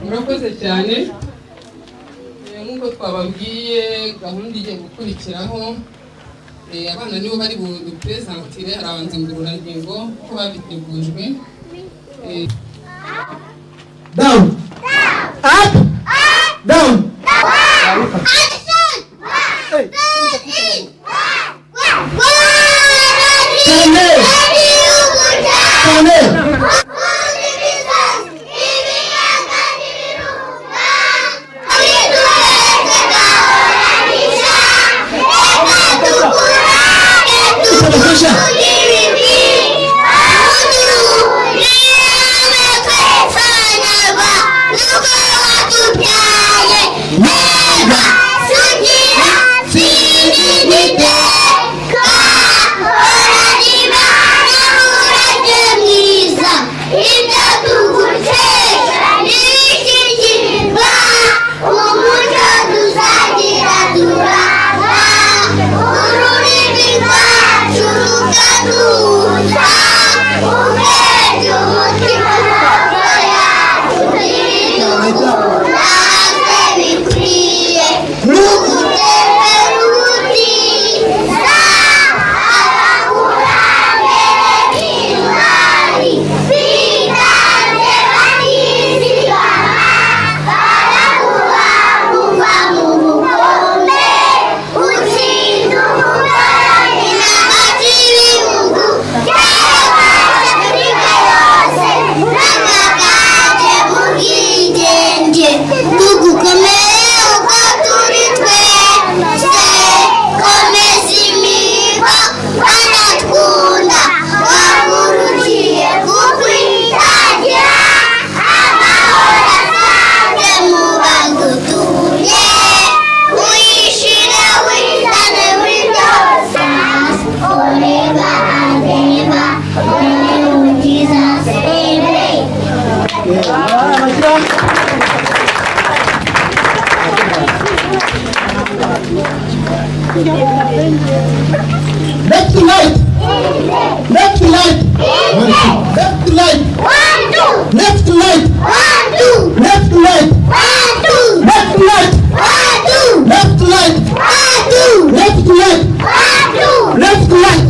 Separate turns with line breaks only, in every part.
murakoze cyane. Nk'uko twababwiye gahunda igiye gukurikiraho, abana nibo bari bupresentire arabanza ingororangingo ko babitegujwe.
Down, up, down, left to right, left to right, left to right, left to right, left to right, left to right, left to right, left to right, left to right,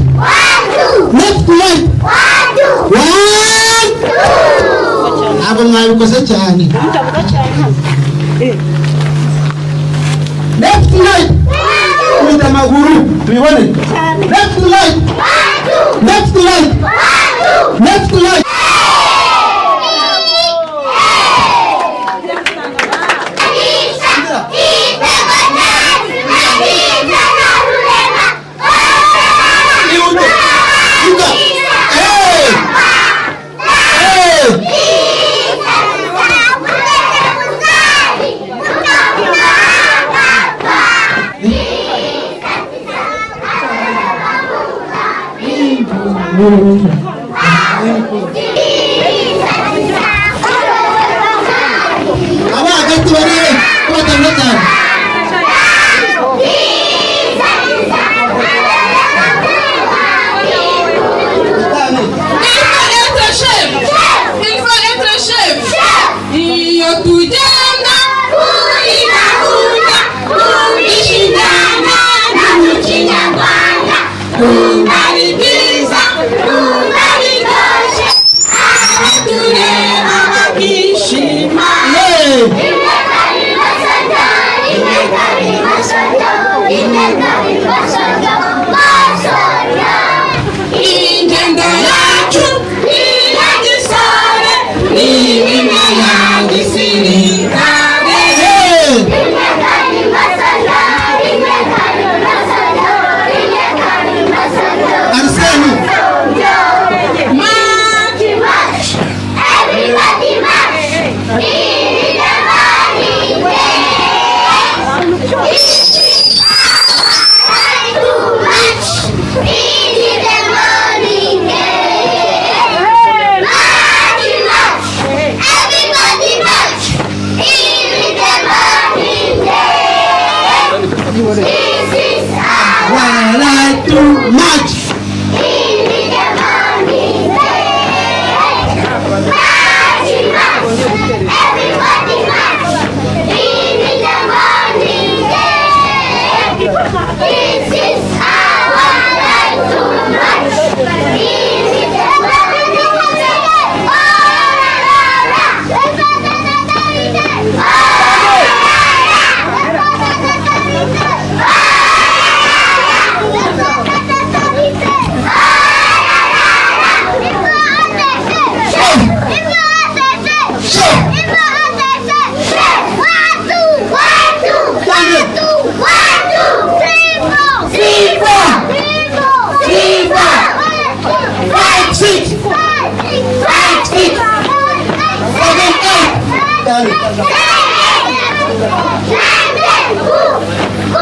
left to right, 1, abo mwabikoze cyane. Left to right, with amaguru tubibone. Left to right, left to right, left to right. Stand.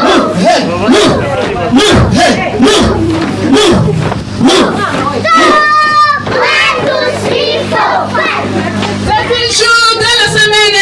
Move, hey, move, move, hey, move, move, move.
1, 2, 3, 4, 5.
C'est une jour de la semaine.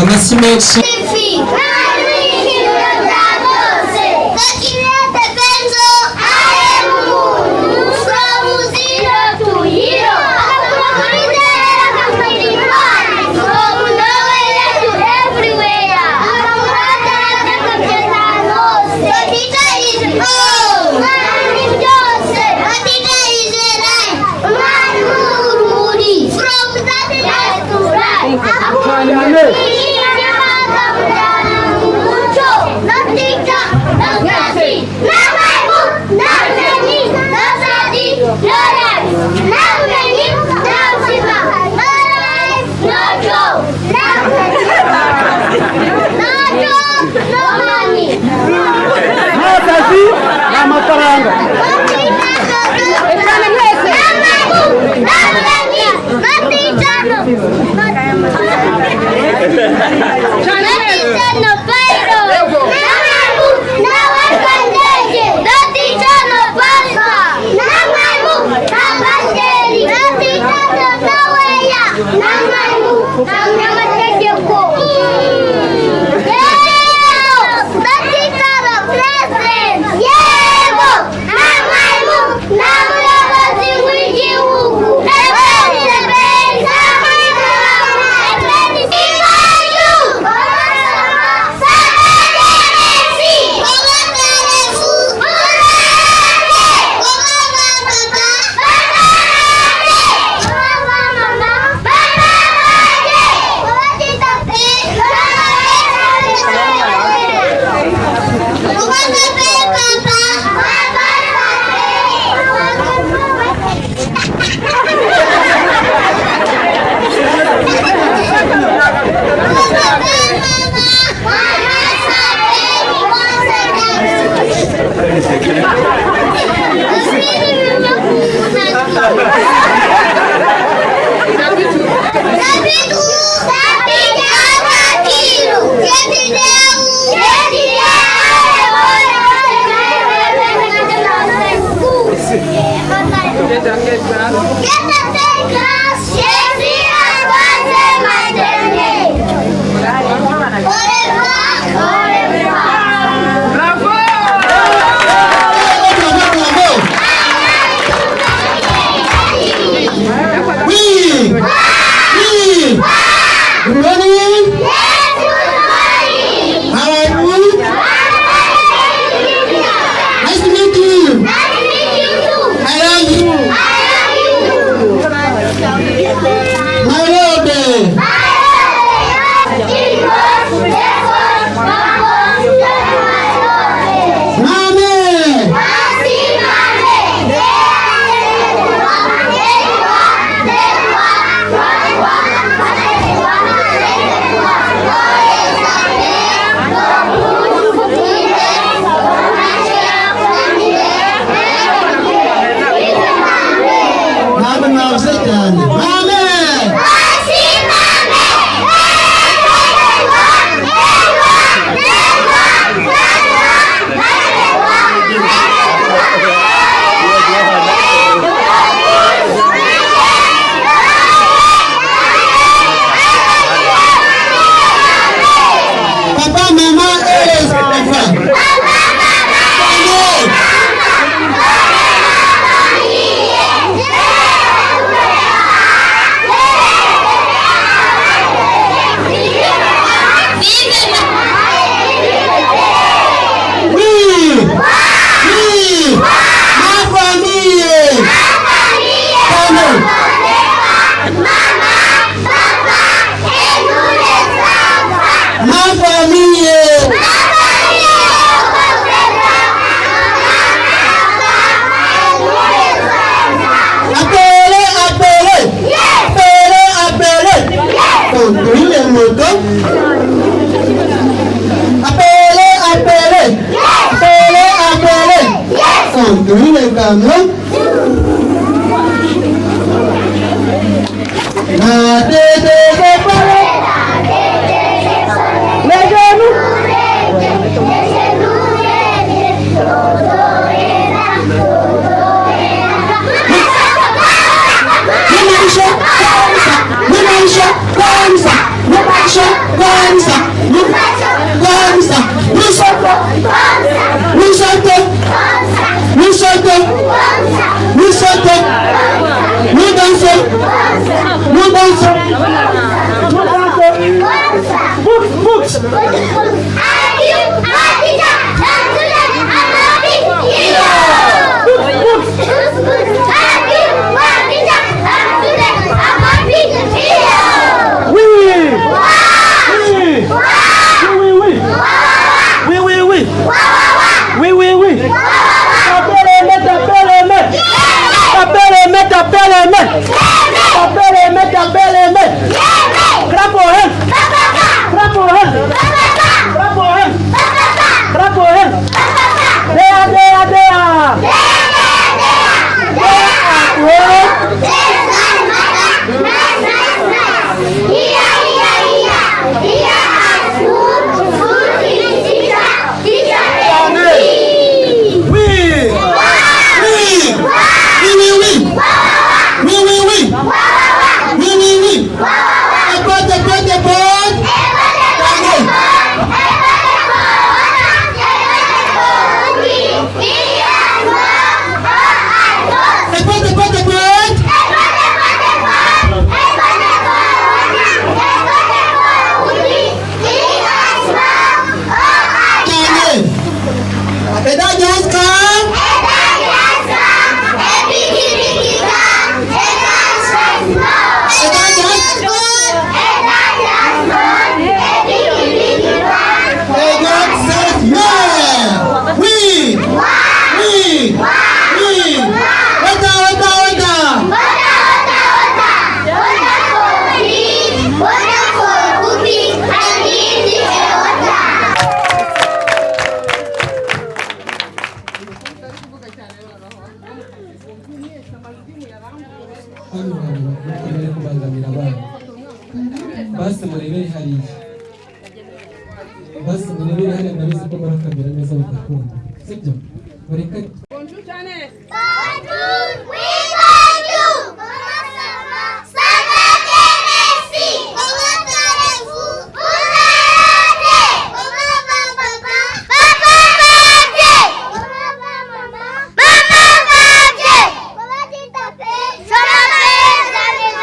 Amasimenshi
welcome. Na de pare. Le genoux.
Basi murebere hariya. Basi murebere hariya ndabizi ko barakamera neza bagakunda. Sibyo? Bareka.
Bonjour Janet.
Bonjour, oui, bonjour. Comment ça va? Ça va bien, merci. Comment allez-vous? Vous allez? Comment va papa? Papa va bien. Comment va maman? Maman va bien. Comment tu t'appelles? Je m'appelle David.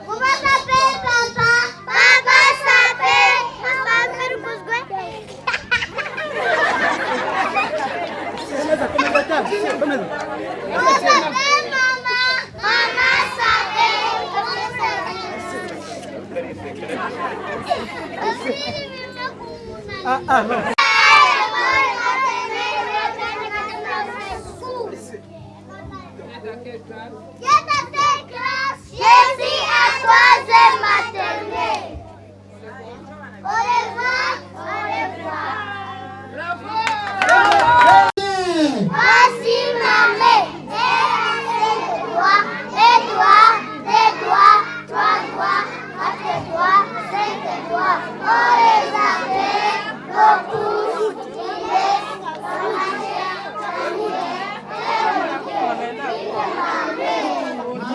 Comment s'appelle papa? Papa s'appelle. Papa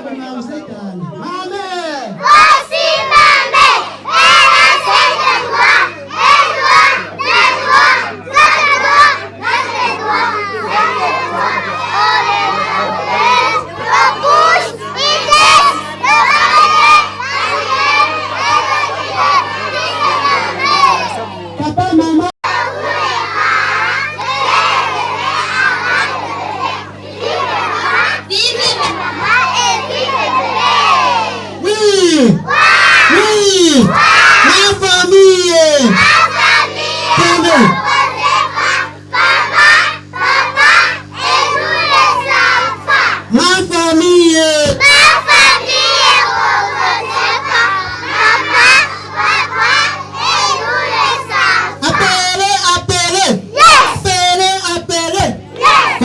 fait le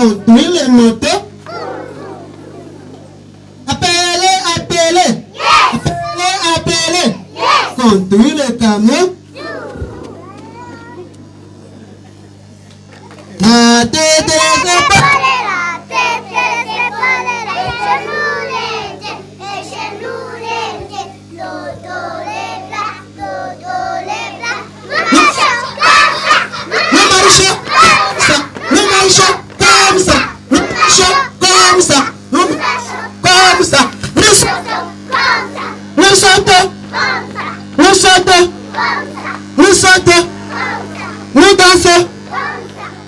conduire les motos. Appeler. Conduire les camions. La tête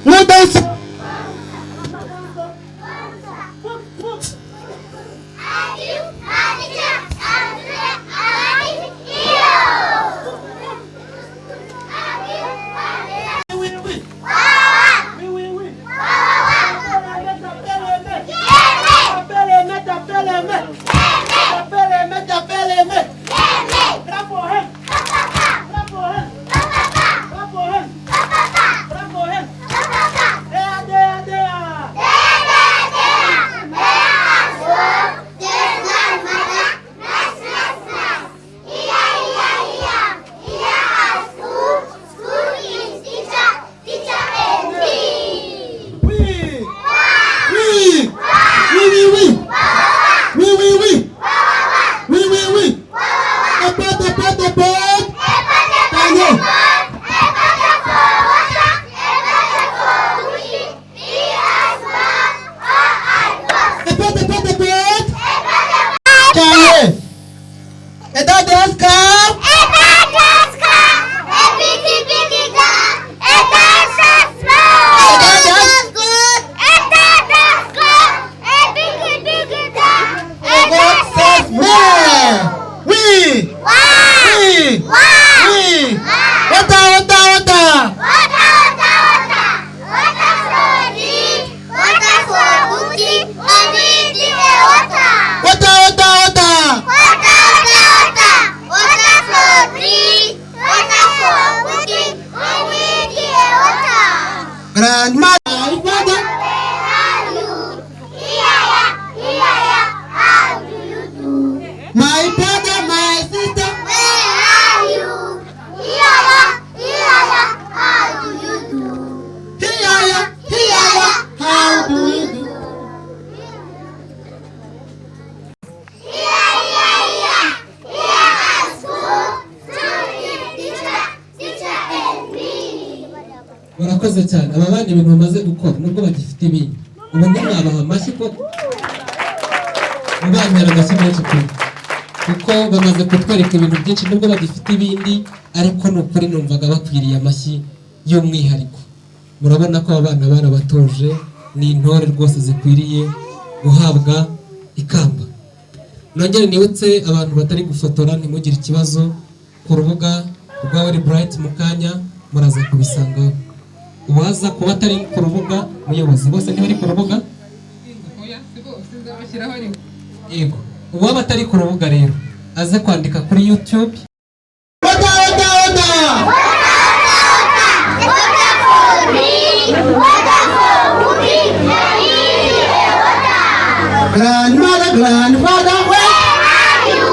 nous dansons. My brother, my sister,
where are you? How do you do?
how do you do?
Murakoze cyane aba bana ibintu bamaze gukora nubwo bagifite ibindi ubu ntimwabaha amashyi ko mubantera amashyi menshi kuko bamaze kutwereka ibintu byinshi nubwo bagifite ibindi ariko ni ukuri numvaga bakwiriye amashyi y'umwihariko. Murabona ko abana barabatoje ni intore rwose zikwiriye guhabwa ikamba. Nongere nibutse abantu batari gufotora ntimugire ikibazo ku rubuga rwa Wari Bright mu kanya muraza kubisangaho. Uwaza kuba atari ku rubuga muyobozi bose ntibari ku rubuga yego uwaba atari ku rubuga rero aze kwandika kuri YouTube
grandfather, where
are you?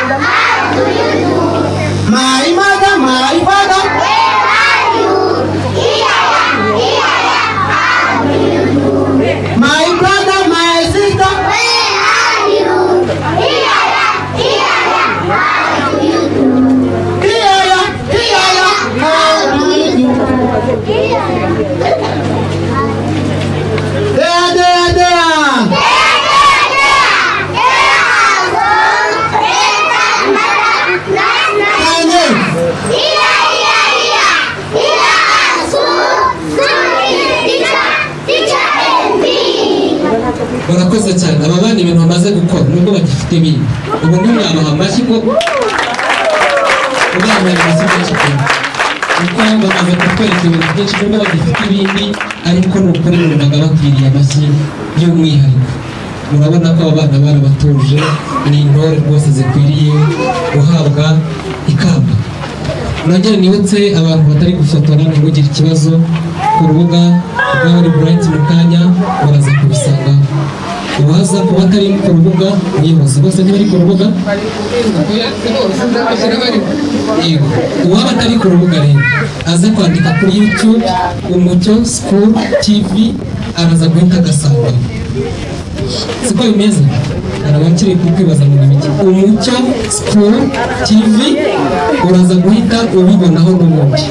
How do you do?
my mother, my father,
Where are you? How do you do?
my brother, my sister,
Where are you? How do you do?
here, how do you do? There.
Murakoze cyane aba bana ibintu bamaze gukora nubwo bagifite ibindi ubu ntimwabaha amashyi ko ubambaye amashyi menshi cyane kuko bamaze kutwereka ibintu byinshi nubwo bagifite ibindi ariko ni ukuri numvaga bakwiriye amashyi y'umwihariko. Murabona ko aba bana barabatuje ni intore rwose zikwiriye guhabwa ikamba. Nongere nibutse abantu batari gufotora ntimugire ikibazo ku rubuga rwa Holy Bright mu kanya baraza kubisanga. Uwaza kuba atari ku rubuga niyobozi bose ntibari ku rubuga. Yego, uwaba atari ku rubuga rero aze kwandika kuri YouTube Umucyo School TV araza guhita agasanga. Siko bimeze? Arabakiri kwibaza mu biki. Umucyo School TV uraza guhita ubibonaho n'ubundi.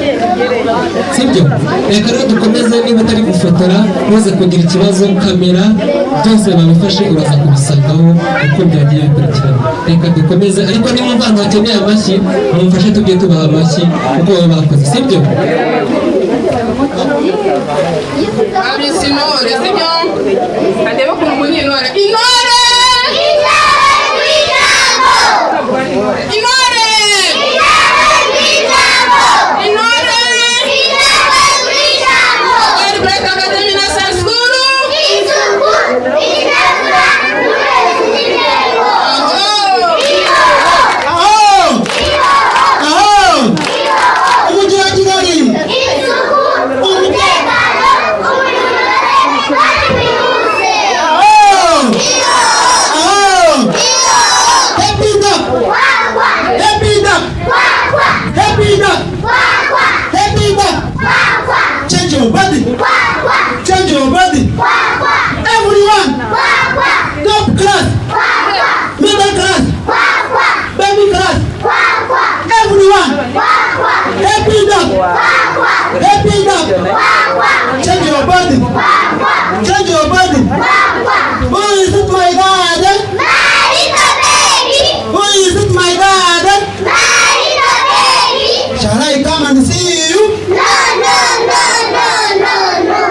Sibyo? Reka rero dukomeze, niba utari gufotora uze kugira ikibazo, kamera byose babifashe uraza kubisangaho uko byagiye bikurikirana. Reka dukomeze, ariko niba abantu bakeneye amashyi mumfashe tujye tubaha amashyi kuko baba bakoze. Sibyo?
Abisinore sibyo? Andeba ku munyi intore. Intore!
Change your body. Everyone. Top class. Middle class. Baby class. Everyone. Happy dog. Happy dog. Change your body. Change your body. Who is it, my garden? Who is it, my garden? Shall I come and see you?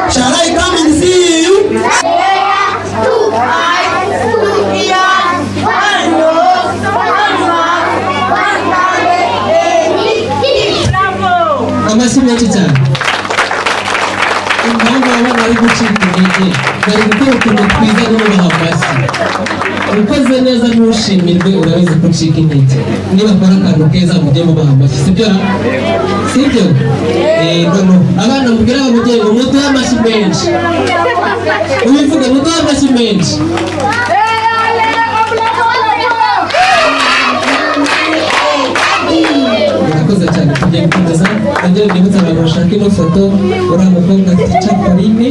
Shall I come and see you?
Amashyi menshi cyane. Impamvu abana bari gucika intege bari gukora utuntu twiza n'ubaha amashyi. Ukoze neza ntushimirwe urabizi ko ucika intege. Niba akora akantu keza mujye mubaha amashyi. Sibyo? Sibyo? Abana mubwira ababyeyi ngo muduhe amashyi menshi. Ubivuga muduhe amashyi menshi. Murakoze cyane, tugiye gukomeza. Nongere nibutse abantu bashaka ino foto, uriya mukobwa tica Pauline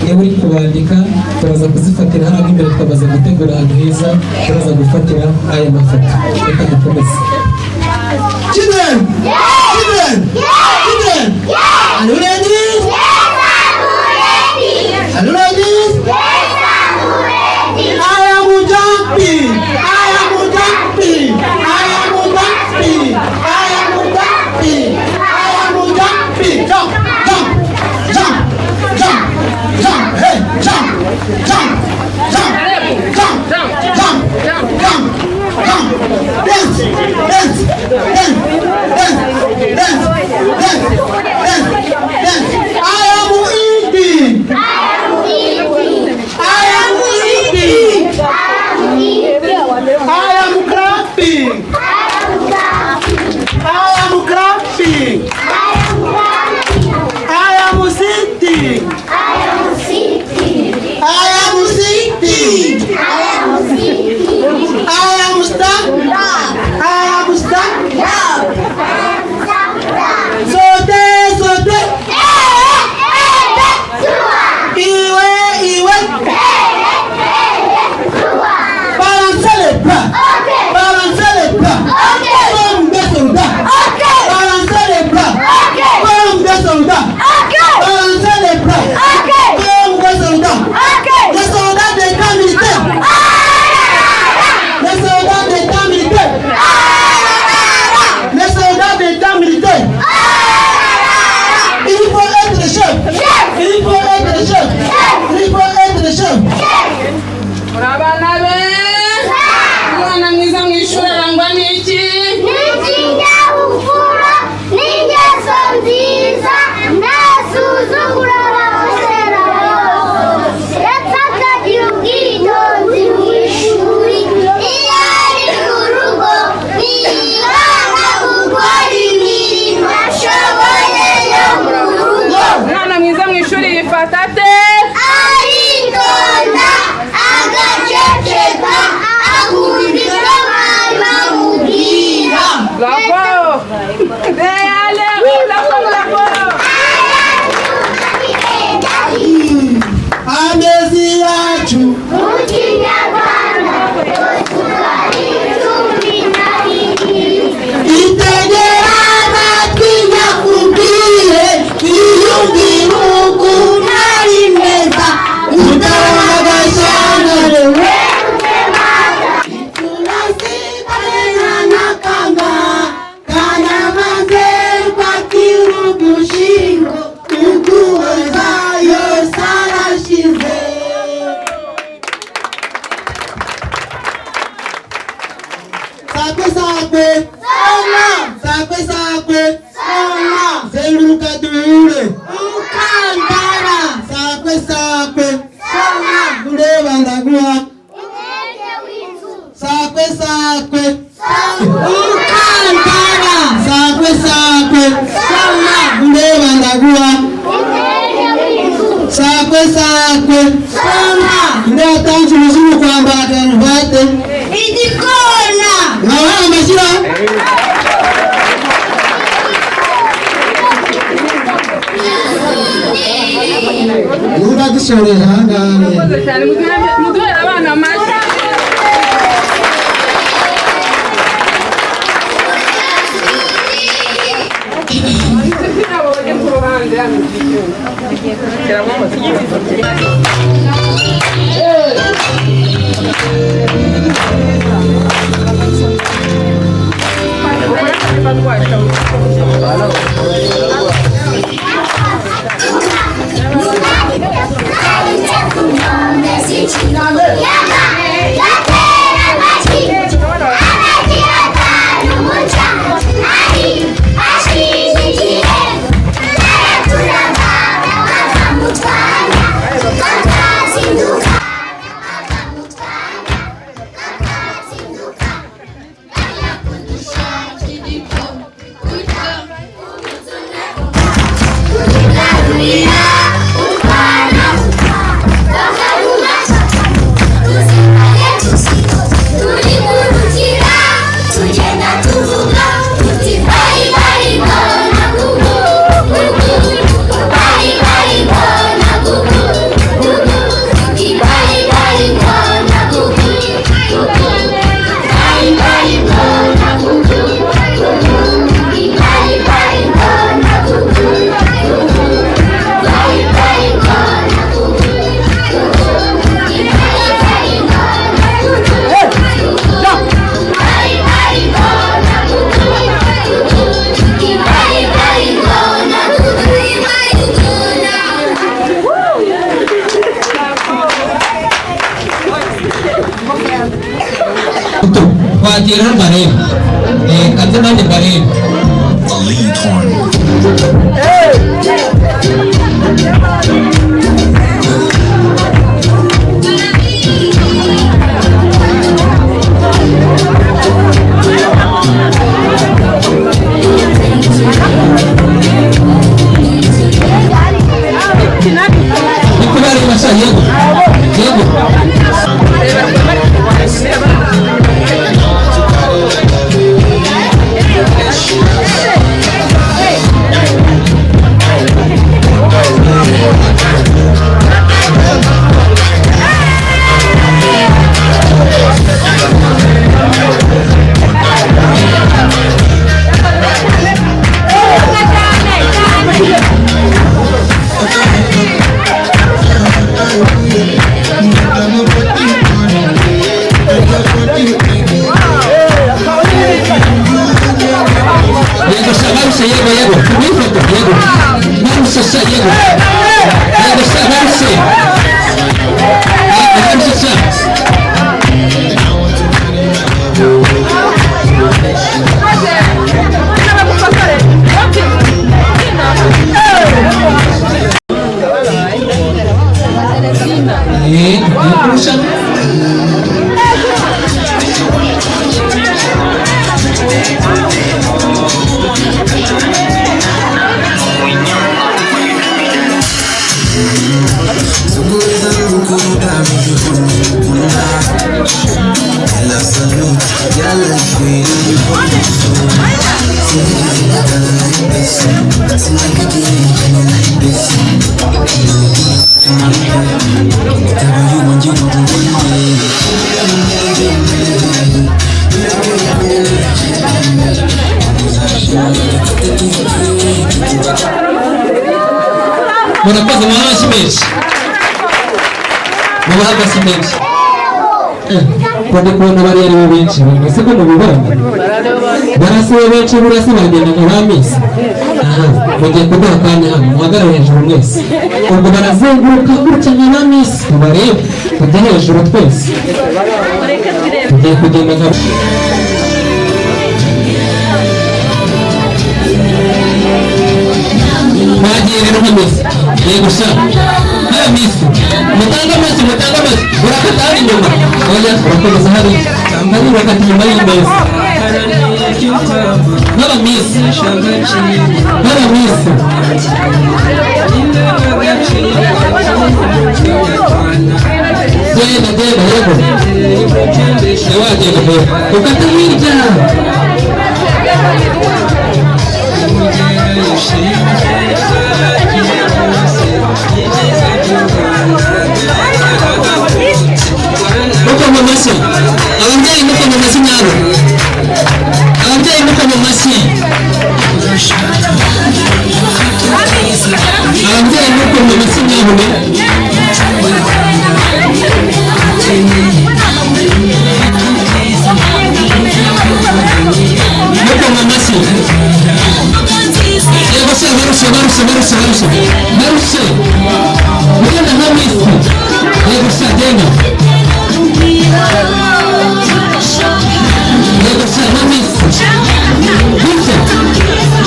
niba uri kubandika turaza kuzifatira hano imbere, twamaze gutegura ahantu heza turaza gufatira aya mafoto. Reka dukomeze.
Children! Children! Children! Are you ready? Are you ready? I am jumping! I am jumping! I am jumping! I am jumping! I am jumping! Jump! Jump! Jump! Jump! Jump! Hey! Jump! Jump! Jump! Jump! Jump! Jump! Jump! Dance! Dance! Dance! Dance! Dance! Dance! Dance! Dance!
tate
aritonda agaceceka akumva ibyo mwarimu amubwira.
bravo allez
amezi yacu
mu kinyarwanda
itegera amatwi nyakubwire iyumvira ukuntu ari meza utabona agashyangare turasikana n'akanga kanamaze kwakira ugushingo uguhoza yose arashize. Sakwe sakwe soma, sakwe sakwe soma, zenguruka duhure ukandara. Sakwe sakwe soma, ureba ndaguha. Sakwe sakwe ukandara. Sakwe sakwe soma, ureba ndaguha. Sakwe sakwe soma, ndatanze umuzungu kwambara karuvate igikona ngaho amashyira. Niba dusoreye ahangaha
cyane muduhere abana amashyi.
Kwakira bareba kanze nanjye bareba nikubareba sha yego yego
Thank you.
murakoze amashyi menshi mubaha amashyi menshi kandi kubona bariya ari bo benshi mbese ko mubibona barasiwe benshi burase bagendaga ba misi mugiye kuduha akanya hano muhagarare hejuru mwese ubwo barazenguruka gutya nka ba misi tubarebe tujye hejuru twese tugiye kugenda nka bagiye rero nka misi yego sha nka misi mutanga amashyi urakata hano inyuma oya urakomeza hariya kandi urakata inyuma y'imeza nk'aba misi genda yego wagenda mbere ukata hirya mukoma amashyi ababyeyi mukoma amashyi mwabo ababyeyi mukoma amashyi ababyeyi mukoma amashyi mwabo mukoma amashyi yego se barushe ugenda nka misi yego se genda yego se nka misi gutya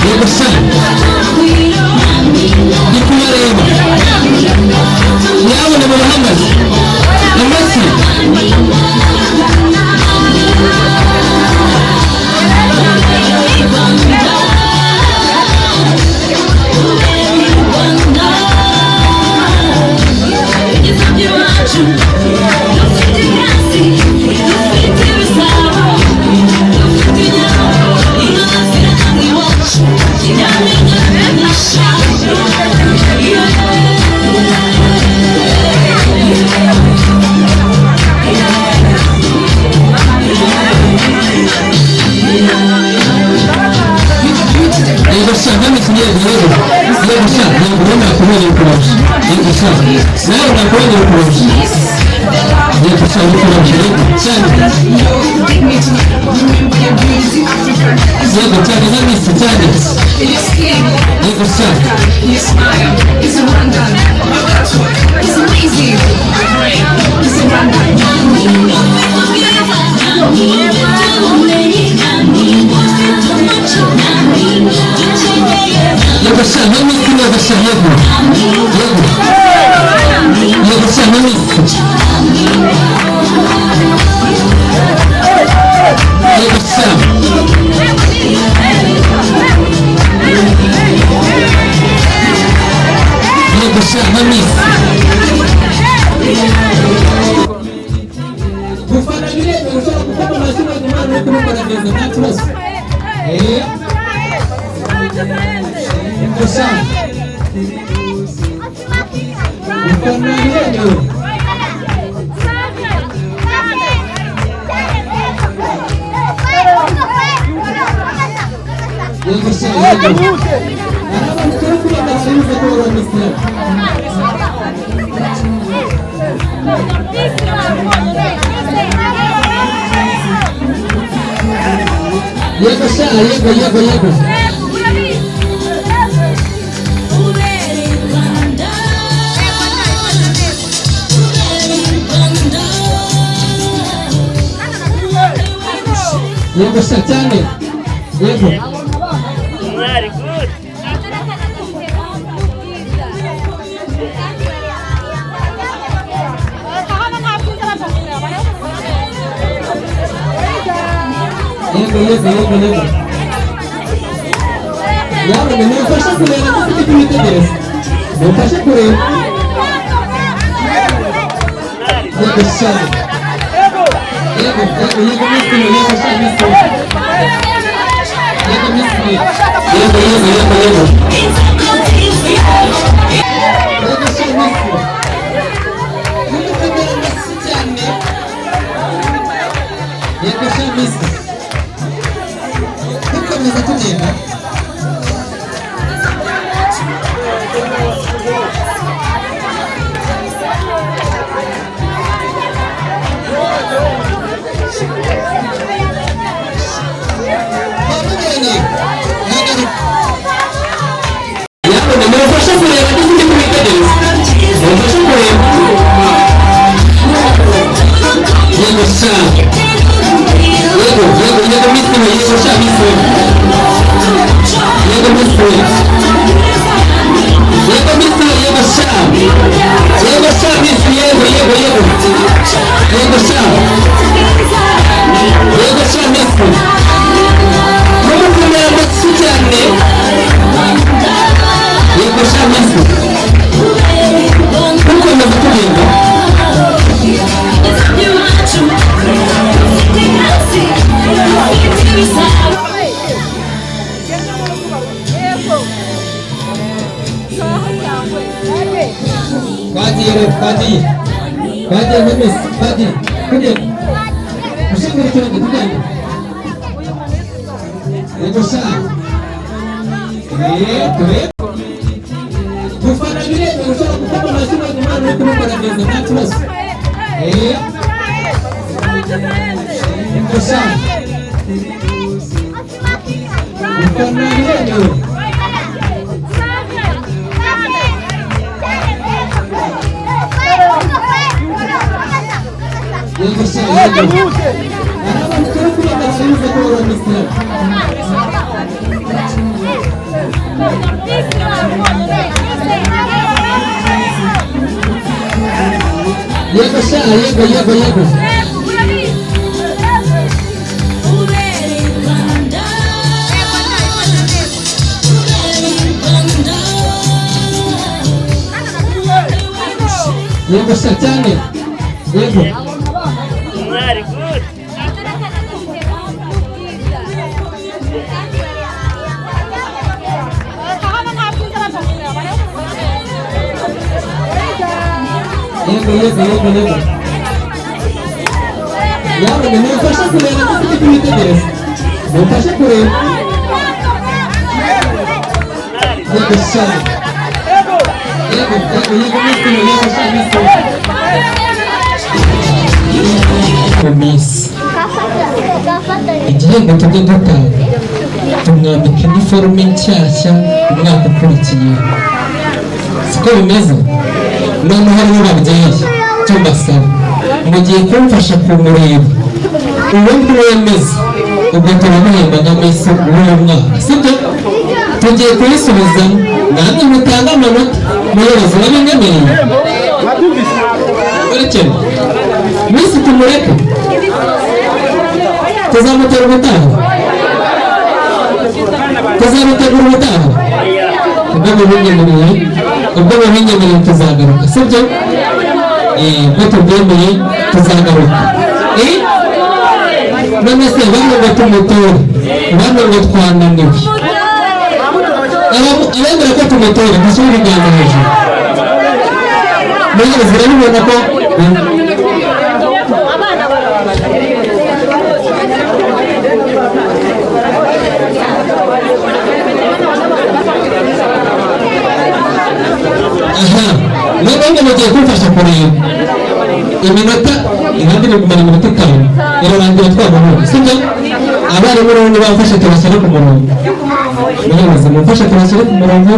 yego se ndi kubareba yabona mubahagaze amashyi yego yego se cyane yego
Very good.
yego yabona mufashe kureba mufite kwitegereza mufashe kureba Yego sha. Yego Misiri, yego sha Misiri. Yego Misiri. Yego. Yego sha Misiri. Nimukomere amashyi cyane. Yego sha Misiri. Dukomeza tugenda. Bagiye Miss, bagiye. Ushimire cyane kugenda. Yego sha. Dore. Gufana birebe ushobora gufata amashyi y'Imana no kubikora neza nta kibazo. Yego sha. Gufana birebe. Yego sha, yego. Arabantu turi kugenda barize ko bamwisira. Yego sha, yego. Yego sha cyane. Yego.
Very good.
Yego. Yaro, nimufasha kureba mufite kubitegereza. Mufashe kureba. Yego sha. Yego Miss. Igihembo tujya dutanga tumwambika iniforume nshyashya umwaka ukurikiye. Siko bimeze? None hariho babyeyi icyo mbasaba mugiye kumfasha kumureba ubundi wemeze ubwo turamuhemba nka Miss w'uyu mwaka, sibyo? Tugiye kuyisubizamo namwe mutanga amanota muyobozi w'abinyemereye. Urekere Miss tumureke tuzamutera ubutaha, tuzamutegura ubutaha ubwo mubinyemereye tuzagaruka, sibyo? Ubwo tubyemeye tuzagaruka. None se bamwe ngo tumutore, bamwe ngo twananiwe. Abemera ko tumutore dushyire ibiganza hejuru. Muyobozi urabibona ko none mugiye kumfasha kureba iminota irambire kumara iminota 5 irarangira twabonye, sibyo? Abarimu n'ubundi bafashe tubashyire ku murongo. Muyobozi mufashe tubashyire ku murongo.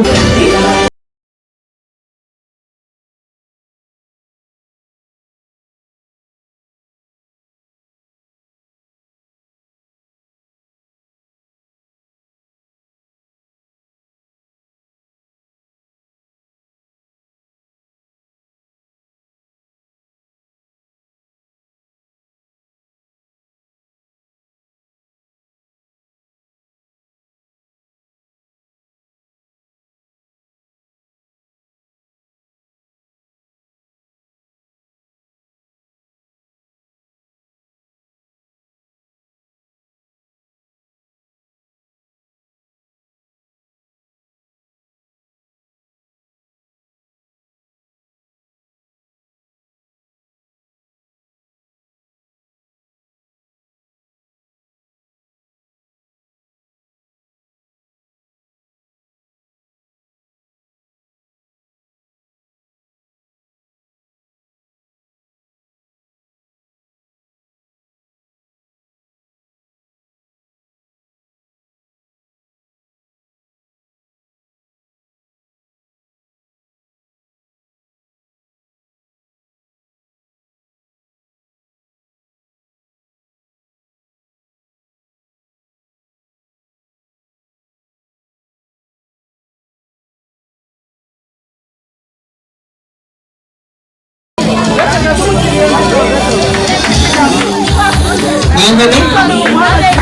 angana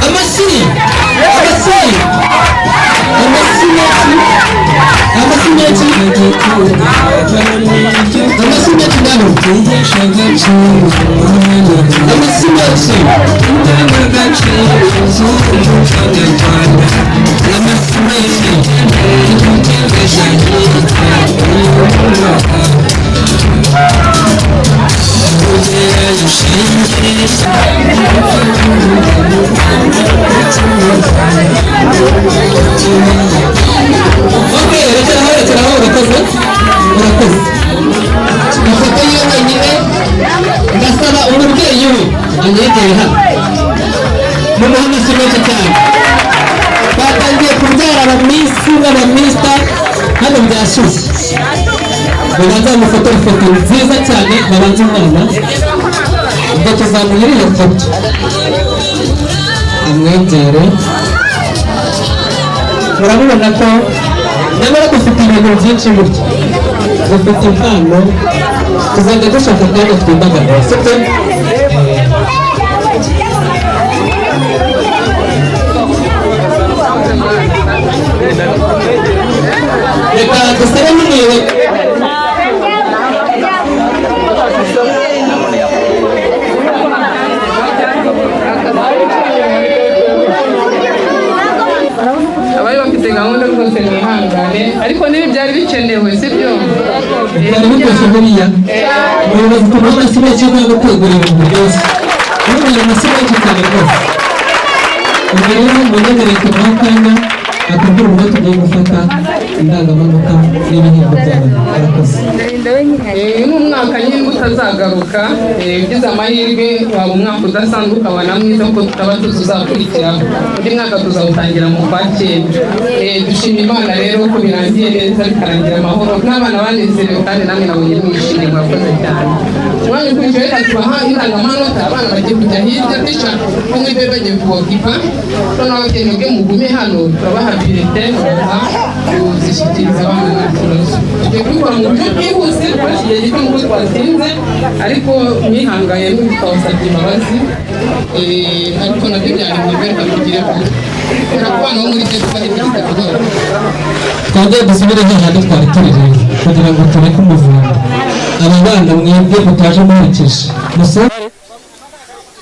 amashyi babanza bamufata ifoto nziza cyane babanza umwana ubwo tuzamuhira iyo foto amwegere murabibona ko nyamara dufite ibintu byinshi burya dufite impano tuzajya dushaka kandi twimbagarira sibyo reka dusabe n'umuyobozi
abari bafite gahunda rwose mwihangane ariko nibi byari bikenewe sibyo
byari biryoshye buriya umuyobozi tubona si benshi no gutegura ibintu byose n'ubundi si benshi cyane rwose ubwo rero munyemereye tubaho akanya akubwira uburyo tugiye gufata indangamanota n'ibihembo byabo barakoze
n'umwaka nyine utazagaruka ugize amahirwe waba umwaka udasanzwe ukabana mwiza kuko tutaba tuzakurikiraho undi mwaka tuzawutangira mu kwa cyenda dushima Imana rero ko birangiye neza bikarangira amahoro n'abana banezerewe kandi namwe nabonye mwishimye murakoze cyane umwanya ukurikiyeho reka tubaha indangamanota abana bagiye kujya hirya bica kumwe be bagiye kubokipa noneho abakene bwe mugume hano turabaha birete baza kuzishyikiriza abana nta kibazo tugiye kubikora mu buryo bwihuse twashyiriye gito nk'uko twatinze ariko mwihangaye n'ubikawusabye imbabazi ariko nabyo byari mu rwego kugira ngo abana bo muri byo twari twitabwaho
twajya dusubire hahandi twari turi rero kugira ngo tureke umuvunyi aba bana mwebwe mutaje muherekeje musore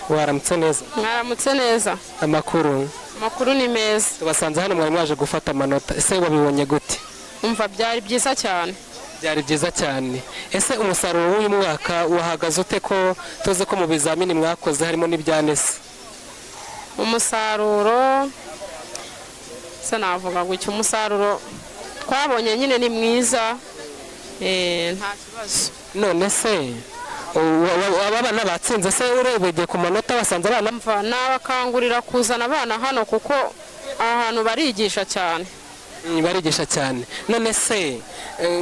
waramutse neza
mwaramutse neza
amakuru
ni meza
tubasanze hano mwari mwaje gufata amanota ese wabibonye gute
umva byari byiza cyane
ese umusaruro w'uyu mwaka wahagaze ute ko tuzi ko mu bizamini mwakoze harimo n'ibyanese
umusaruro se navuga gutya umusaruro twabonye nyine ni mwiza nta kibazo
none se abana batsinze se urebeye ku manota basanze abana
mva nabakangurira kuzana abana hano kuko ahantu barigisha cyane none se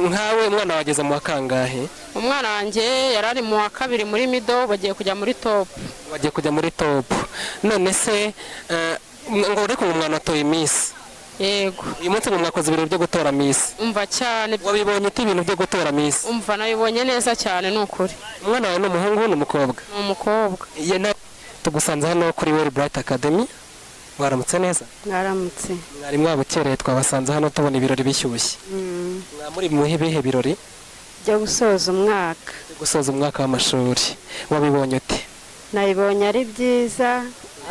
nkawe umwana wageze mu wa kangahe umwana wanjye yari ari mu wa kabiri muri mido bagiye kujya muri top
none se ngo ureke umwana atoye Miss
yego
uyu munsi ngo mwakoze ibirori byo gutora Miss
umva cyane
wabibonye ute ibintu byo gutora Miss
umva nabibonye neza cyane n'ukuri
umwana wawe ni umuhungu n'umukobwa tugusanze hano kuri Well Bright Academy waramutse neza
mwaramutse
mwari mwabukereye twabasanze hano tubona ibirori bishyushye muri muhe bihe birori
byo gusoza umwaka
w'amashuri wabibonye ute
nabibonye ari byiza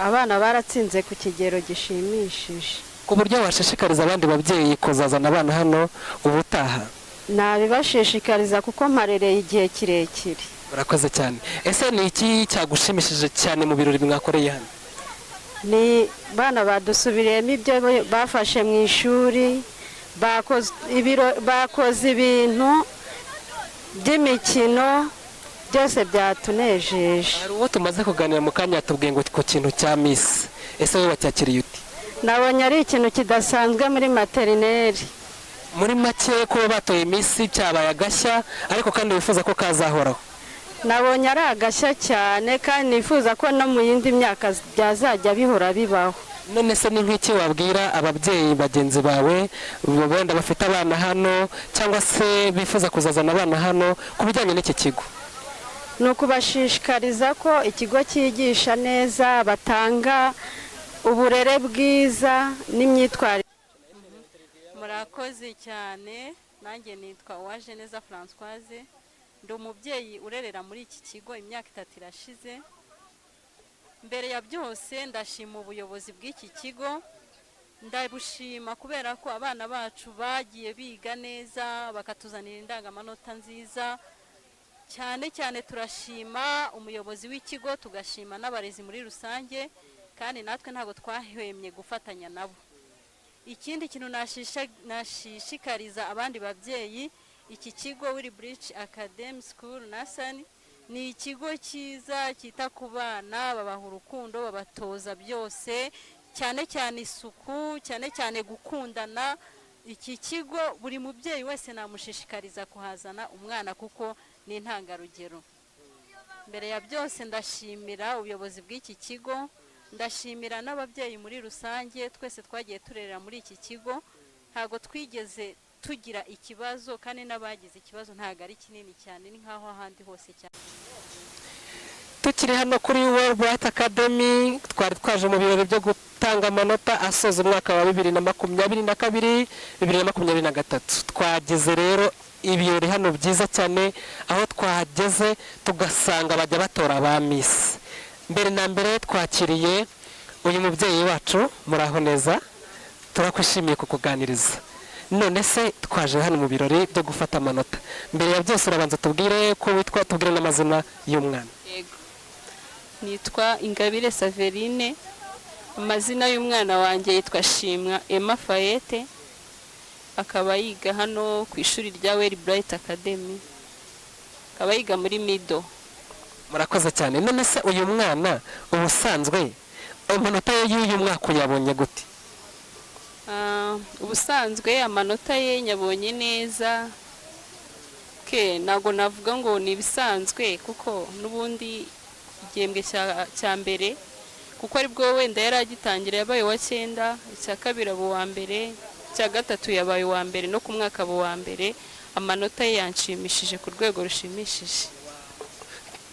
abana baratsinze ku kigero gishimishije
ku buryo washishikariza abandi babyeyi kuzazana abana hano ubutaha
nabibashishikariza kuko mparereye igihe kirekire
urakoze cyane ese ni iki cyagushimishije cyane mu birori mwakoreye hano
ni bana badusubiriyemo ibyo bafashe mu ishuri bakoze ibintu by'imikino byose byatunejeje
hari uwo tumaze kuganira mu kanya tubwiye ngo ku kintu cya Miss ese wowe wacyakiriye ute
nabonye ari ikintu kidasanzwe muri materineri
muri make kuba batoye Miss cyabaye agashya ariko kandi wifuza ko kazahoraho
nabonye ari agashya cyane kandi nifuza ko no mu yindi myaka byazajya bihora bibaho
none se ni nk'iki wabwira ababyeyi bagenzi bawe wenda bafite abana hano cyangwa se bifuza kuzazana abana hano ku bijyanye n'iki kigo
ni ukubashishikariza ko ikigo cyigisha neza, batanga uburere bwiza n'imyitwarire.
Murakoze cyane. Nanjye nitwa Uwajeneza Françoise, ndi umubyeyi urerera muri iki kigo imyaka 3 irashize. Mbere ya byose ndashima ubuyobozi bw'iki kigo, ndabushima kubera ko abana bacu bagiye biga neza bakatuzanira indangamanota nziza. Cyane cyane turashima umuyobozi w'ikigo, tugashima n'abarezi muri rusange, kandi natwe ntabwo twahwemye gufatanya nabo. Ikindi kintu nashishikariza abandi babyeyi, iki kigo Willbridge Academy School Nursery ni ikigo cyiza cyita ku bana, babaha urukundo, babatoza byose, cyane cyane isuku, cyane cyane gukundana. Iki kigo buri mubyeyi wese namushishikariza kuhazana umwana kuko ni intangarugero. Mbere ya byose ndashimira ubuyobozi bw'iki kigo, ndashimira n'ababyeyi muri rusange, twese twagiye turerera muri iki kigo, ntago twigeze tugira ikibazo, kandi n'abagize ikibazo ntago ari kinini cyane, ni nkaho ahandi hose cyane.
Tukiri hano kuri Willbridge Academy, twari twaje mu birori byo gutanga amanota asoza umwaka wa 2022 2023. Twagize rero ibirori hano byiza cyane, aho twahageze tugasanga bajya batora ba Miss. Mbere na mbere twakiriye uyu mubyeyi wacu, muraho neza, turakwishimiye kukuganiriza. None se twaje hano mu birori byo gufata amanota. Mbere ya byose urabanza tubwire ko witwa, tubwire n'amazina y'umwana.
Yego, nitwa Ingabire Saverine, amazina y'umwana wanjye yitwa Shimwa Emma Fayete, akaba yiga hano ku ishuri rya Willbridge Academy, akaba yiga muri middle.
Murakoze cyane. None se uyu mwana ubusanzwe amanota ye y'uyu mwaka yabonye gute?
Ubusanzwe amanota ye nyabonye neza, ntago navuga ngo ni ibisanzwe kuko n'ubundi igihembwe cya mbere, kuko ari bwo wenda yari agitangira yabaye wa 9, icya kabiri abo wa mbere, icya gatatu yabaye wa mbere, no ku mwaka abo wa mbere amanota ye yanshimishije ku rwego rushimishije.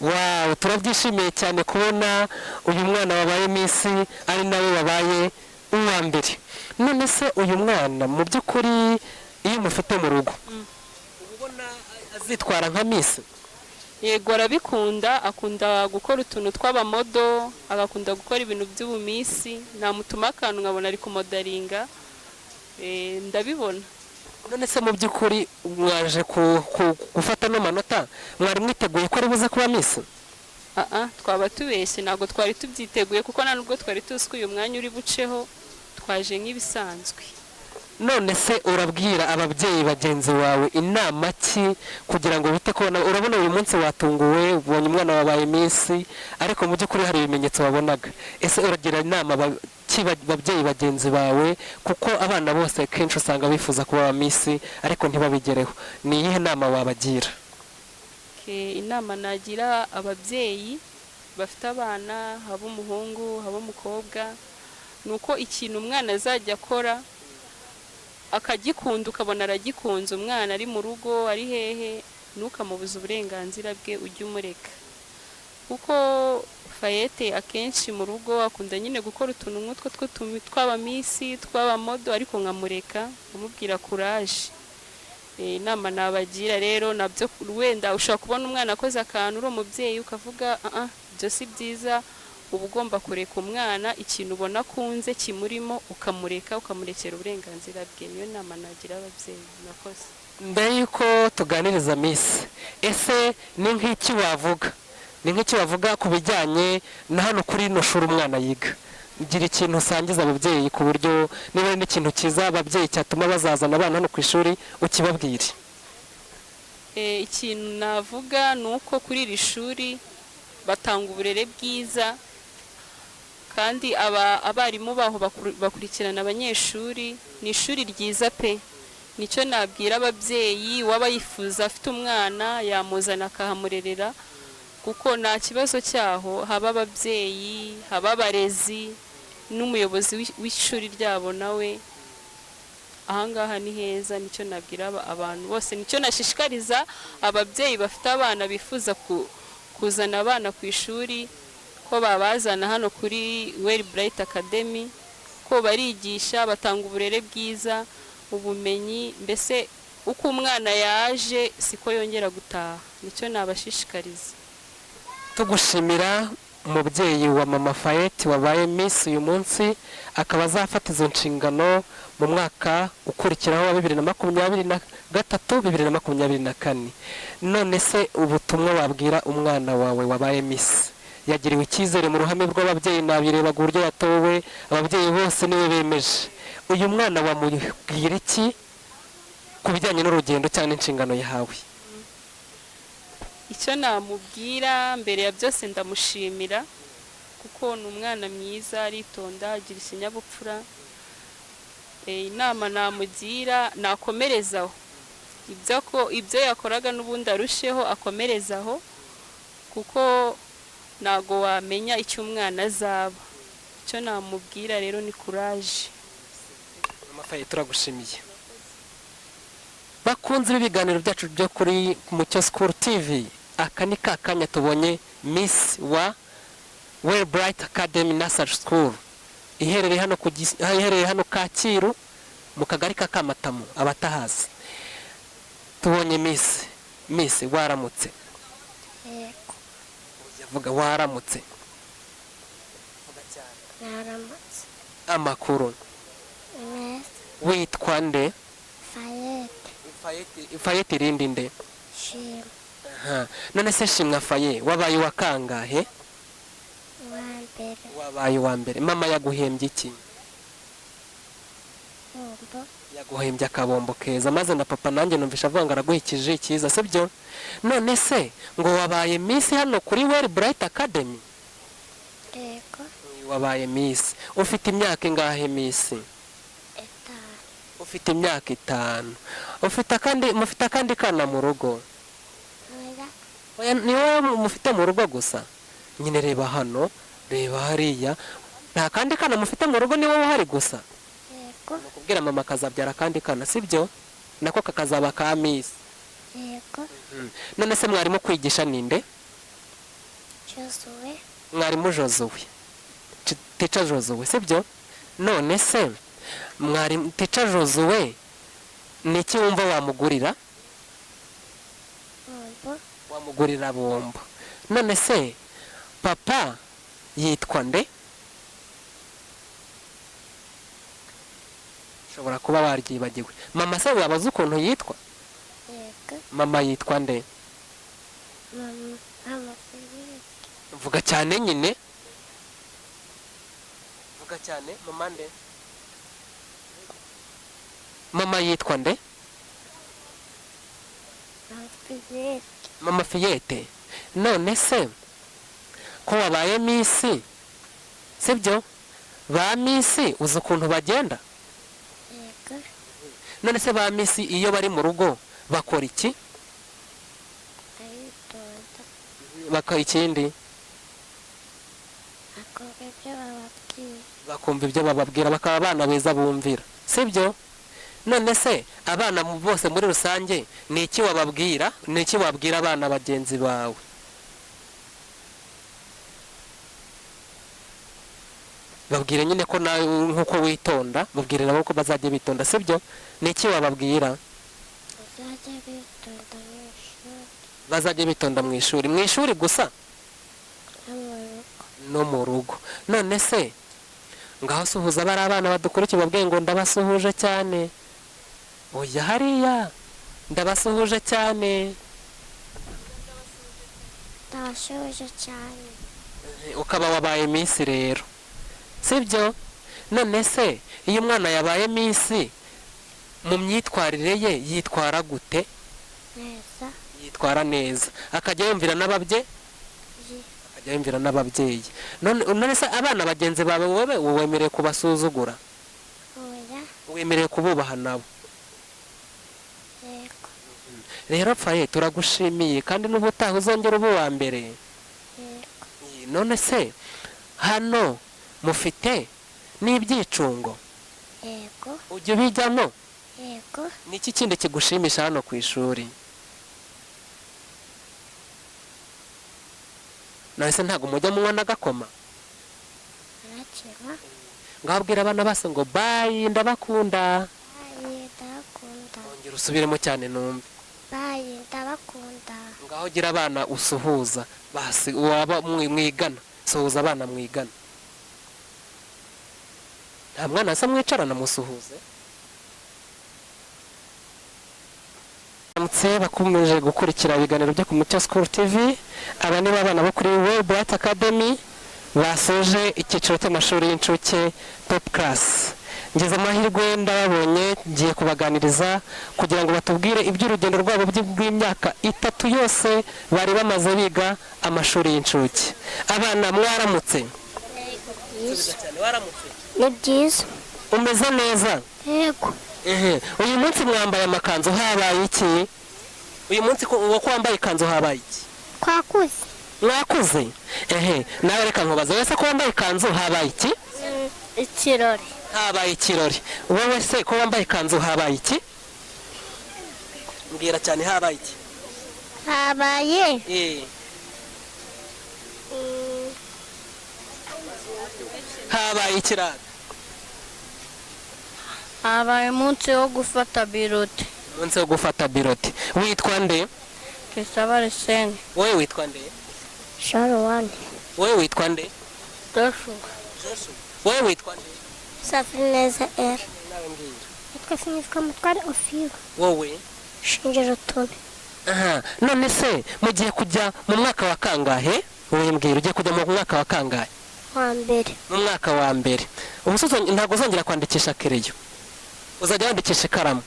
Wow, turabyishimiye cyane kubona uyu mwana wabaye Miss ari nawe wabaye uwa mbere. None se uyu mwana mu by'ukuri iyo umufite mu rugo ubona azitwara nka Miss?
Yego, arabikunda, akunda gukora utuntu tw'abamodo, agakunda gukora ibintu by'ubumisi, namutuma akantu nkabona ari kumodaringa, ndabibona.
None se mu by'ukuri mwaje gufata no manota, mwari mwiteguye ko ari buze kuba Miss?
Twaba tubeshye, ntabwo twari tubyiteguye kuko nta nubwo twari tuzi ko uyu mwanya uri buceho, twaje nk'ibisanzwe.
None se urabwira ababyeyi bagenzi bawe inama ki kugira ngo bite ko urabona uyu munsi watunguwe, ubonye umwana wabaye Miss, ariko mu by'ukuri hari ibimenyetso wabonaga. Ese uragira inama babyeyi bagenzi bawe, kuko abana bose kenshi usanga bifuza kuba ba Miss ariko ntibabigereho, ni iyihe nama wabagira?
Inama nagira ababyeyi bafite abana, haba umuhungu haba umukobwa, nuko ikintu umwana azajya akora akagikunda, ukabona aragikunze, umwana ari mu rugo ari hehe, ntukamubuza uburenganzira bwe, ujye umureka. Kuko Fayete akenshi mu rugo akunda nyine gukora utuntu nk'utwo tw'aba Miss, tw'aba modo, ariko nkamureka, nkamubwira courage. Inama nabagira rero nabyo, wenda ushobora kubona umwana akoze akantu uri umubyeyi ukavuga ibyo si byiza, uba ugomba kureka umwana, ikintu ubona akunze kimurimo ukamureka, ukamurekera uburenganzira bwe. Niyo nama nagira ababyeyi. Nakoze.
Mbere yuko tuganiriza Miss, ese ni nk'iki wavuga ku bijyanye na hano kuri ino shuri umwana yiga? Gira ikintu usangiza ababyeyi ku buryo niba ari n'ikintu cyiza ababyeyi cyatuma bazazana abana hano ku ishuri ukibabwire.
Ikintu navuga ni uko kuri iri shuri batanga uburere bwiza, kandi abarimu baho bakurikirana abanyeshuri, ni ishuri ryiza pe. Nicyo nabwira ababyeyi, waba yifuza afite umwana yamuzana akahamurerera, kuko nta kibazo cyaho, haba ababyeyi haba abarezi n'umuyobozi w'ishuri ryabo nawe, ahangaha ni heza. Nicyo nabwira abantu bose, nicyo nashishikariza ababyeyi bafite abana bifuza
kuzana abana ku ishuri, ko babazana hano kuri Well Bright Academy, ko barigisha batanga uburere bwiza, ubumenyi, mbese uko umwana yaje siko yongera gutaha. Nicyo nabashishikariza.
Tugushimira umubyeyi wa mama Fayette wabaye Miss uyu munsi, akaba azafata izo nshingano mu mwaka ukurikiraho wa 2023 2024. None se ubutumwa wabwira umwana wawe wabaye Miss yagiriwe icyizere mu ruhame rw'ababyeyi, nabirebaga uburyo yatowe, ababyeyi bose niwe bemeje, uyu mwana wamubwira iki ku bijyanye n'urugendo cyane inshingano yahawe?
Icyo namubwira mbere ya byose ndamushimira kuko ni umwana mwiza, aritonda, agira ikinyabupfura. Inama namugira nakomerezaho ibyo yakoraga n'ubundi arusheho akomerezaho, kuko ntago wamenya icyo umwana azaba. Icyo namubwira rero ni courage.
Mama Fayette turagushimiye. Bakunze ibiganiro byacu byo kuri Umucyo School TV, aka ni kakanya tubonye Miss wa Well Bright Academy Nursery School iherereye hano Kacyiru mu kagari ka Kamatamu. Abatahazi tubonye Miss waramutse.
Yego.
Yavuga waramutse.
Naramutse.
Amakuru.
Neza.
Witwa nde?
Fayette.
Fayette irindi nde?
Shima.
None se Shimwa Faye wabaye wa kangahe?
Uwambere.
Wabaye wa mbere. Mama yaguhembye iki?
Bombo.
Yaguhembye akabombo keza, maze na papa nanjye numvisha avuga ngo araguhikije icyiza, sibyo? None se ngo wabaye Miss hano kuri Well Bright Academy?
Yego.
Wabaye Miss. Ufite imyaka ingahe Miss?
5.
Ufite imyaka 5. Mufite akandi kana mu rugo? Oya, ni wowe mufite mu rugo gusa? Nyine reba hano, reba hariya, nta kandi kana mufite mu rugo, ni wowe uhari gusa?
Yego.
Nakubwira mama akazabyara kandi kana, sibyo? Nako kakazaba ka Miss.
Yego.
None se mwarimu kwigisha ninde?
Josuwe.
Mwarimu Josuwe. Teacher Josuwe, sibyo? None se mwarimu Teacher Josuwe niki wumva wamugurira?
Bombo.
Wamugurira bombo. None se papa yitwa nde? Shobora kuba waryibagiwe. Mama se wabaza ukuntu yitwa?
Yego.
Mama yitwa nde?
Mama Fayette.
Vuga cyane nyine. Vuga cyane. Mama nde? Mama yitwa nde?
Mama Fayette.
Mama Fayette. None se ko wabaye Miss, sibyo? Ba Miss uzi ukuntu bagenda?
Yego.
None se ba Miss iyo bari mu rugo bakora iki?
Aritonda.
Bakora ikindi? Bakumva ibyo bababwira, bakaba abana beza bumvira, sibyo? None se abana bose muri rusange ni iki wababwira? Ni iki wabwira abana bagenzi bawe? Babwire nyine ko nawe nkuko witonda, babwire nabo ko bazajya bitonda, sibyo? Ni iki wababwira? Bazajya bitonda mu ishuri. Mu ishuri gusa? No mu rugo. None se ngaho suhuza bari abana badukurikiye babwiye ngo ndabasuhuje cyane. Oya hariya ndabasuhuje cyane.
Ndabasuhuje cyane.
Ukaba wabaye Miss rero, sibyo? None se iyo umwana yabaye Miss mu myitwarire ye yitwara gute?
Neza.
Yitwara neza, akajya yumvira n'ababyeyi. None se abana bagenzi bawe wowe wemereye kubasuzugura?
Oya.
Wemereye kububaha nabo?
Yego.
Rero Faye turagushimiye kandi n'ubutaha uzongera ubu wa mbere.
Yego.
None se hano mufite n'ibyicungo?
Yego.
Ujya ubijyamo?
Yego.
Niki kindi kigushimisha hano ku ishuri? nahise ntago mujya munywa n'agakoma
Nakira.
ngabwira abana base ngo bye ndabakunda
Bayi ndabakunda.
ongera usubiremo cyane numve
Bayi ndabakunda.
ngaho gira abana usuhuza basi waba mwigana suhuza abana mwigana nta mwana asa mwicarana musuhuze Mutse bakomeje gukurikira ibiganiro byo ku Umucyo School TV aba ni abana bo kuri World Bright Academy basoje icyiciro cy'amashuri y'incuke top class ngeze amahirwe ndababonye ngiye kubaganiriza kugira ngo batubwire iby'urugendo rwabo bw'imyaka 3 yose bari bamaze biga amashuri y'incuke abana mwaramutse
Ni byiza.
umeze neza
Yego.
uyu munsi mwambaye amakanzu habaye iki uyu munsi uwo kwambaye ikanzu habaye iki
Kwakuze.
mwakuze nawe reka nkubaze wese ko wambaye ikanzu habaye iki
Ikirori.
habaye ikirori wowe se ko wambaye ikanzu habaye iki mbwira cyane habaye iki
Habaye.
habaye ikiraro
habaye umunsi wo gufata birote
umunsi wo gufata birote witwa nde
Kisaba Resene
wowe witwa nde
Sharuwani.
wowe witwa nde
Joshua
wowe witwa nde
Safineza R.
nawe mbwira
Nitwa Sinifika Mutware Ofiyo.
wowe
Shingiro Tone.
none se mugiye kujya mu mwaka wa kangahe wowe mbwira ugiye kujya mu mwaka wa kangahe
Wa mbere.
mu mwaka wa mbere ubusozo ntago uzongera kwandikisha kereyo uzajya wandikisha ikaramu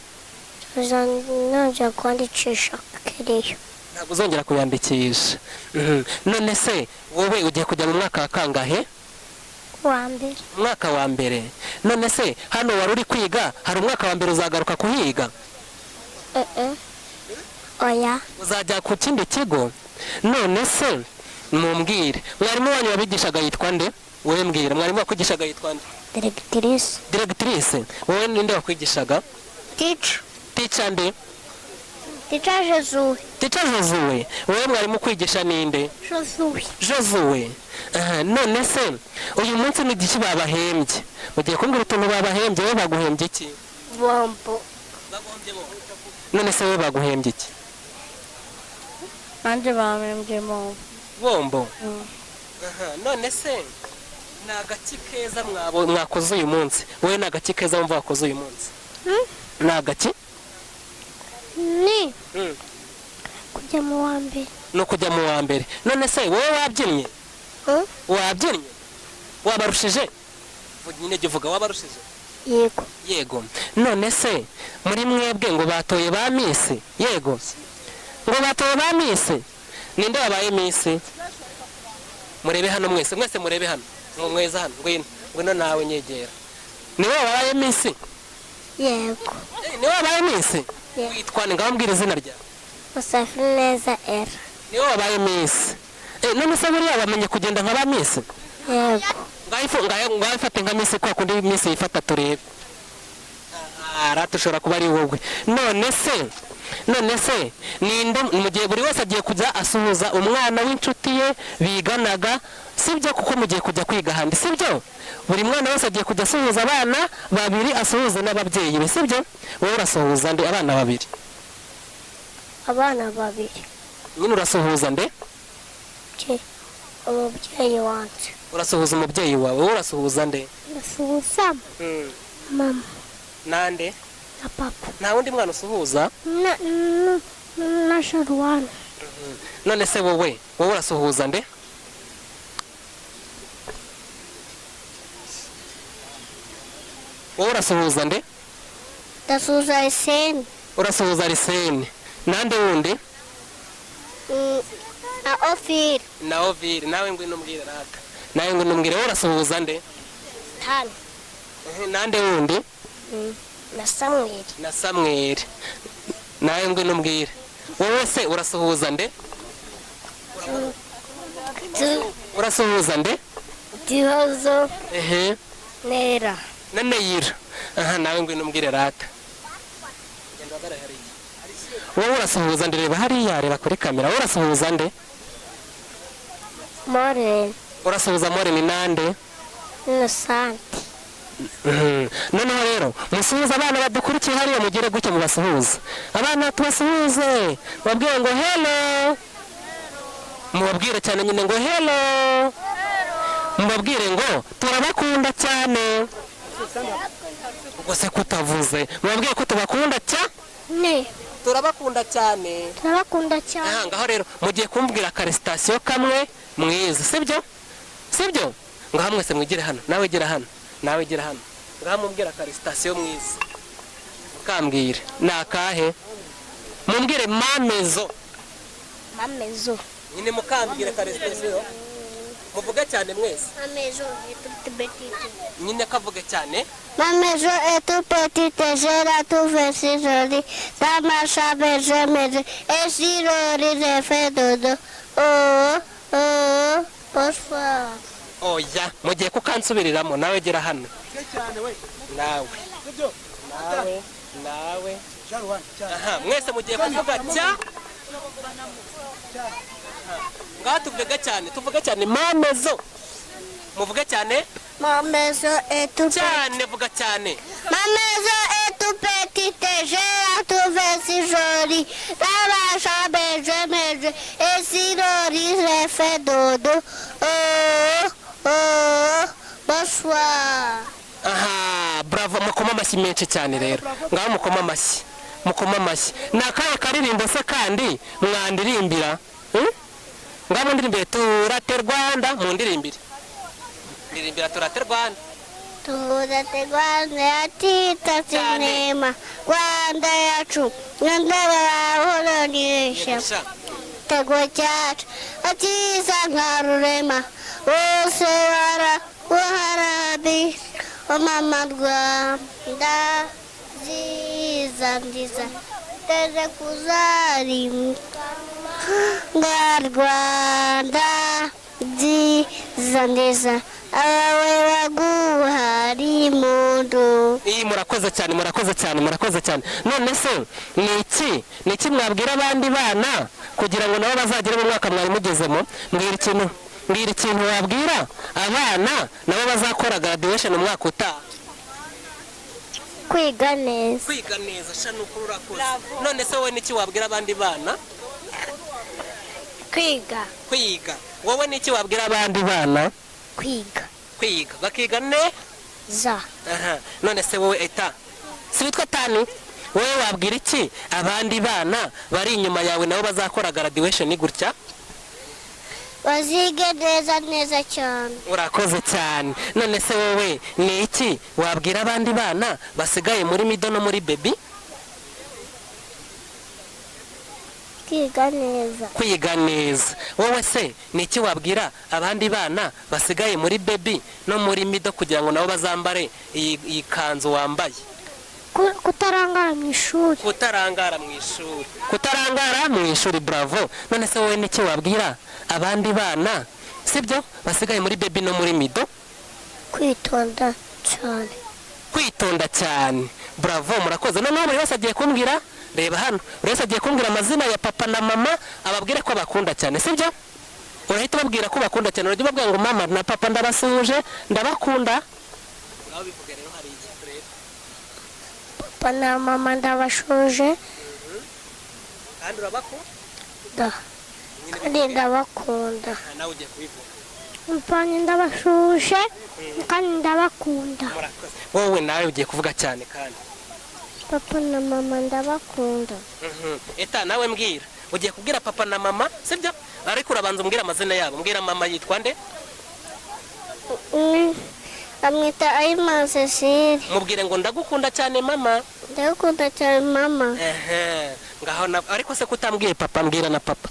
Uzajya kwandikisha kereyo.
ntago uzongera kuyandikisha none se wowe ugiye kujya mu mwaka wa kangahe
Wa mbere.
umwaka wa mbere none se hano wari uri kwiga hari umwaka wa mbere uzagaruka kuhiga
Oya.
uzajya ku kindi kigo none se mumbwire mwarimu wanyu wabigishaga yitwa nde wowe mbwira mwarimu wakwigishaga yitwa nde
Directrice.
directrice wowe ninde wakwigishaga
Teacher.
teacher nde
Teacher Josué.
teacher Josué wowe mwarimu kwigisha ninde
Josué.
Josué none se uyu munsi ni igiki babahembye mugiye kumbwira utuntu babahembye wowe baguhembye iki
Bombo.
none se wowe baguhembye iki
nanjye bamembye mu
bombo none se ni agaki keza mwakoze uyu munsi wowe ni agaki keza wumva wakoze uyu munsi ni agaki
Ni. Kujya mu wa mbere.
ni ukujya mu wa mbere none se wowe wabyinnye wabyinnye wabarushije nyine jya uvuga wabarushije
Yego.
yego none se muri mwebwe ngo batoye ba misi yego ngo batoye ba misi ninde wabaye misi murebe hano mwese murebe hano mweza hano ngwino nawe nyegera niwe wabaye misi
Yego.
niwe wabaye misi witwa ni ngambwira izina ryawe
Safineza R.
niwe wabaye misi none se buriya bamenye kugenda nka ba misi
Yego.
ngaho ifate nka misi kwa kundi misi yifata turebe ushobora kuba ari wowe none se ninde mu gihe buri wese agiye kujya asuhuza umwana w'inshuti ye biganaga sibyo kuko mugiye kujya kwiga ahandi sibyo buri mwana wese agiye kujya asuhuza abana babiri asuhuza n'ababyeyi be sibyo wowe urasuhuza nde abana babiri
Abana babiri.
nyine urasuhuza nde
Umubyeyi wanjye.
urasuhuza umubyeyi wawe wowe urasuhuza nde
Ndasuhuza mama
nande
na papa.
nta wundi mwana usuhuza
Na Sharuwani.
none se wowe urasuhuza nde wowe urasuhuza nde
Ndasuhuza Resene.
urasuhuza Risene nande wundi
Na Ofiyo.
na Ovire nawe ngwino mbwira rata nawe ngwino mbwira wowe urasuhuza nde
Tani.
nande wundi
Na Samuel.
na Samuel nawe ngwino mbwira wowe se urasuhuza nde urasuhuza nde
Gihozo. Nera.
Neneyira nawe ngwino mbwira rata wowe urasuhuza nde reba hariya reba kuri kamera wowe urasuhuza nde
Moreni.
urasuhuza Moreni nande?
Innocente.
Noneho rero musuhuza abana badukurikiye hariya mugire gutya mubasuhuza abana tubasuhuze babwire ngo hello mubabwire cyane nyine ngo hello mubabwire ngo turabakunda cyane ubwo se kutavuze mubabwire ko tubakunda
Ne.
turabakunda cyane
Turabakunda cyane.
ngaho rero mugiye kumbwira akaresitasiyo kamwe mwiza sibyo ngaho mwese mwigire hano nawe gira hano ngaho mubwira akaresitasiyo mwiza mukambwire ni akahe mumbwire mamezo nyine mukambwire akaresitasiyo muvuge cyane mwese
Mamezo est toute petite.
nyine kavuge cyane
Ma maison est toute petite, j'ai la tout fait si jolie. Dans ma chambre, je me dis, et si Rory j'ai fait dodo. Bonsoir.
oya mugiye kukansubiriramo nawe gira hano nawe aha mwese mugiye kuvuga cya ngaho tuvuge cyane mamezo muvuge cyane
Ma maison est toute
cyane vuga cyane
Ma maison est toute petite, j'ai la tout fait si jolie. Dans ma chambre, je me dis, et si Rory j'ai fait dodo. Bonsoir.
aha bravo mukoma amashyi menshi cyane rero ngaho mukoma amashyi ni akahe karirimbo se kandi mwandirimbira ngaho mundirimbire turate Rwanda ndirimbira turate Rwanda
Turate Rwanda yatita sinema Rwanda yacu ndabahoronisha tego cyacu atiza nka rurema bose waharabi mama Rwanda nziza teze kuzarimu nga Rwanda nziza abawe baguhari mundu.
murakoze cyane none se ni iki mwabwira abandi bana kugira ngo nabo bazagere mu mwaka mwari mugezemo mbwira ikintu wabwira abana nabo bazakora graduation umwaka utaha
Kwiga neza
shano ukuri urakoze none se wowe niki wabwira abandi bana
kwiga
wowe niki wabwira abandi bana
kwiga
bakiga neza aha none se wowe eta si witwa Tani wowe wabwira iki abandi bana bari inyuma yawe nabo bazakora graduation gutya
bazige neza cyane
urakoze cyane none se wowe ni iki wabwira abandi bana basigaye muri mido no muri baby kwiga neza wowe se ni iki wabwira abandi bana basigaye muri baby no muri mido kugira ngo nabo bazambare iyi kanzu wambaye
kutarangara
mu ishuri bravo none se wowe ni iki wabwira abandi bana sibyo basigaye muri baby no muri mido kwitonda cyane bravo murakoze noneho buri wese agiye kumbwira reba hano buri wese agiye kumbwira amazina ya papa na mama ababwire ko bakunda cyane sibyo urahita ubabwira ko bakunda cyane urajya ubabwira ngo mama na papa ndabasuhuje ndabakunda
papa na mama ndabashuje
kandi urabakunda
kandi ndabakunda
nawe ugiye kubivuga
papa ndabashuje kandi ndabakunda
wowe nawe ugiye kuvuga cyane kandi
papa na mama ndabakunda
eta nawe mbwira ugiye kubwira papa na mama sibyo ariko urabanza umbwira amazina yabo mbwira mama yitwa nde
amwita Ayima Cecile
mubwire ngo ndagukunda cyane mama ngaho ariko se kutambwiye papa mbwira na papa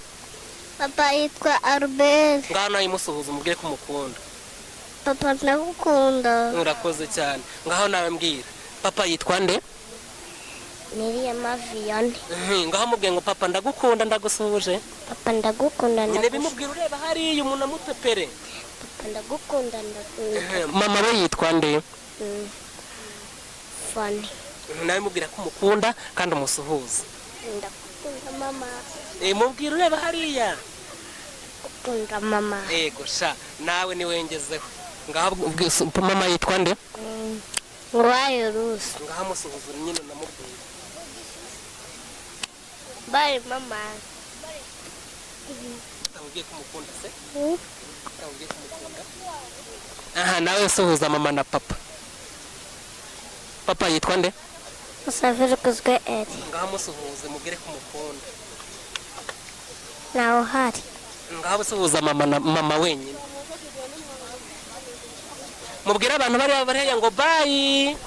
yitwa Albert
ngaho nawe musuhuza umubwire ko umukunda
papa ndagukunda
urakoze cyane ngaho nawe mbwira papa yitwa nde
Miriam Vianney
ngaho mubwiye ngo papa ndagukunda ndagusuhuje
papa ndagukunda
nyine bimubwira ureba hariya umuntu amutepere
papa ndagukunda
mama we yitwa nde
Fanny
nawe mubwira ko umukunda kandi umusuhuza
ndagukunda mama
mubwira ureba hariya
nkunda mama.
Yego sha nawe ni wengezeho. Ngaho mama yitwa nde?
Ngwayo Rusi.
Ngaho musuhuza nyine namubwiye.
Bye mama.
Ugiye kumukunda se? Ugiye kumukunda? Aha nawe suhuza mama na papa. Papa yitwa nde?
Musafiri kuzwe Eri.
Ngaho musuhuze mugere kumukunda.
Naho hari.
Ngaho suhuza mama wenyine. Mubwira abantu bari ngo bye.